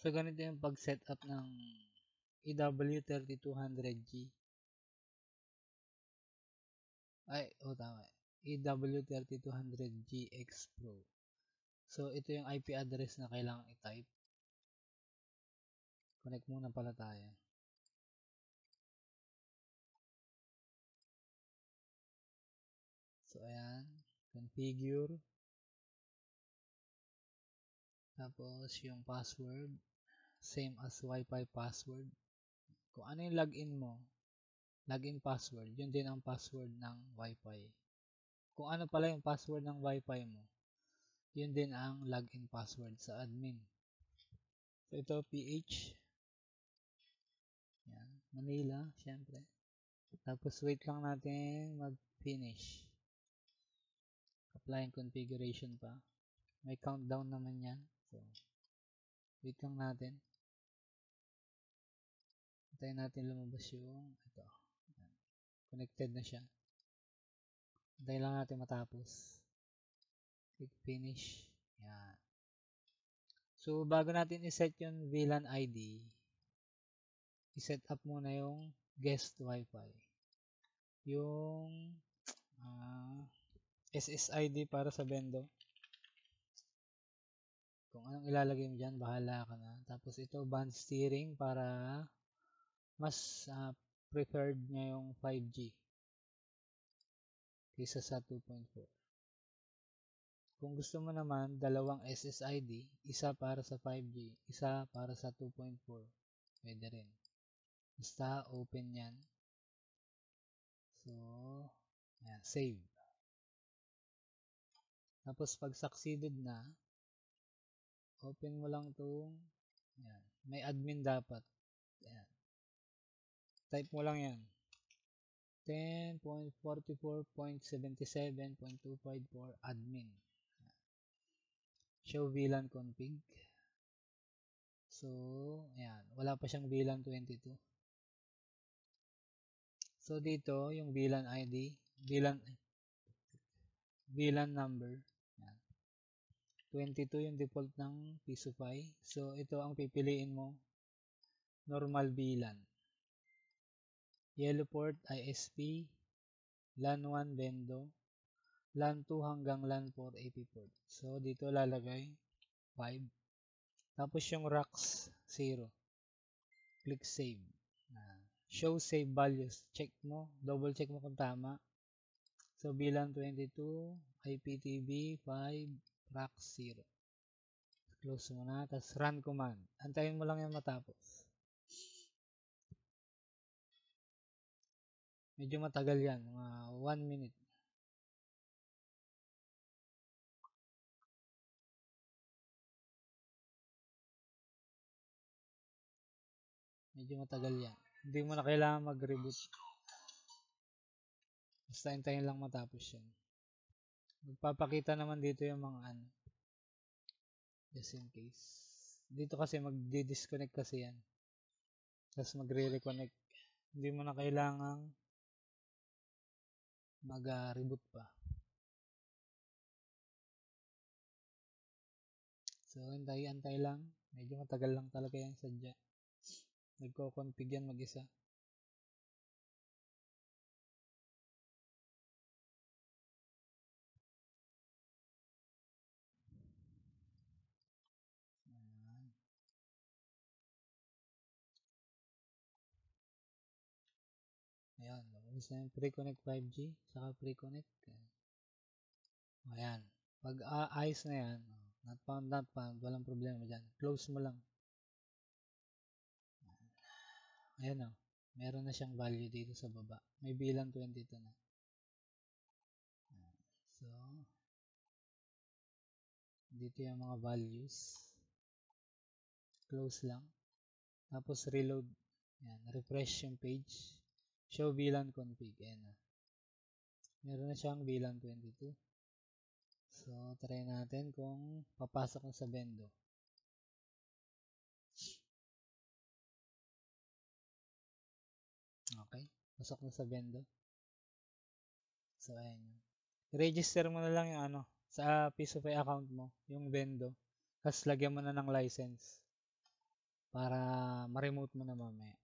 So, ganito yung pag-setup ng EW3200G. Tama. EW3200GX Pro. So, ito yung IP address na kailangang i-type. Connect muna pala tayo. So, ayan. Configure. Tapos, yung password. Same as Wi-Fi password. Kung ano yung login mo, login password, yun din ang password ng Wi-Fi. Kung ano pala yung password ng Wi-Fi mo, yun din ang login password sa admin. So, ito, PH. Yan. Manila, syempre. Tapos, wait lang natin mag-finish. Apply and configuration pa. May countdown naman yan. So, wait lang natin. Hintayin natin lumabas yung ito. Yan. Connected na siya. Hintayin lang natin matapos. Click finish. Yan. So, bago natin iset yung VLAN ID, iset up muna yung guest Wi-Fi. Yung SSID para sa vendor. Kung anong ilalagay mo dyan, bahala ka na. Tapos ito, band steering para mas preferred niya yung 5G kaysa sa 2.4. Kung gusto mo naman, dalawang SSID, isa para sa 5G, isa para sa 2.4. Pwede rin. Basta open yan. So, ayan, save. Tapos pag succeeded na, open mo lang itong, ayan, may admin dapat. Ayan. Type mo lang yan. 10.44.77.254 admin. Show VLAN config. So, ayan. Wala pa siyang VLAN 22. So, dito, yung VLAN ID, VLAN number. Ayan. 22 yung default ng Pisofy. So, ito ang pipiliin mo. Normal VLAN. Yellow port, ISP, LAN 1 Bendo, LAN 2 hanggang LAN 4 AP port. So, dito lalagay 5. Tapos yung RAX 0. Click save. Show save values. Check mo. Double check mo kung tama. So, VLAN 22, IPTV 5, RAX 0. Close mo na. Tapos run command. Antayin mo lang yung matapos. Medyo matagal yan. Mga 1 minute. Medyo matagal yan. Hindi mo na kailangan mag-reboot. Basta hintayin lang matapos yan. Magpapakita naman dito yung mga ano. Just in case. Dito kasi magdi-disconnect kasi yan. Tapos magre-reconnect. Hindi mo na kailangang mag-reboot pa. So, antay lang. Medyo matagal lang talaga yan sadya. Nagko-config yan mag-isa. Ayan. Lumabas na yung pre-connect 5G. Saka pre-connect. Ayan. Pag ayos na yan, not found, walang problema dyan. Close mo lang. Ayan o. Meron na siyang value dito sa baba. May bilang 22 na. So, dito yung mga values. Close lang. Tapos reload. Ayan. Refresh yung page. Show VLAN config. Ayan na. Meron na siyang VLAN 22. So, try natin kung papasok na sa Bendo. Okay. Pasok na sa Bendo. So, ayan yun. I-register mo na lang yung ano, sa Pisofy account mo, yung Bendo. Tapos, lagyan mo na ng license. para ma-remote mo na mamaya.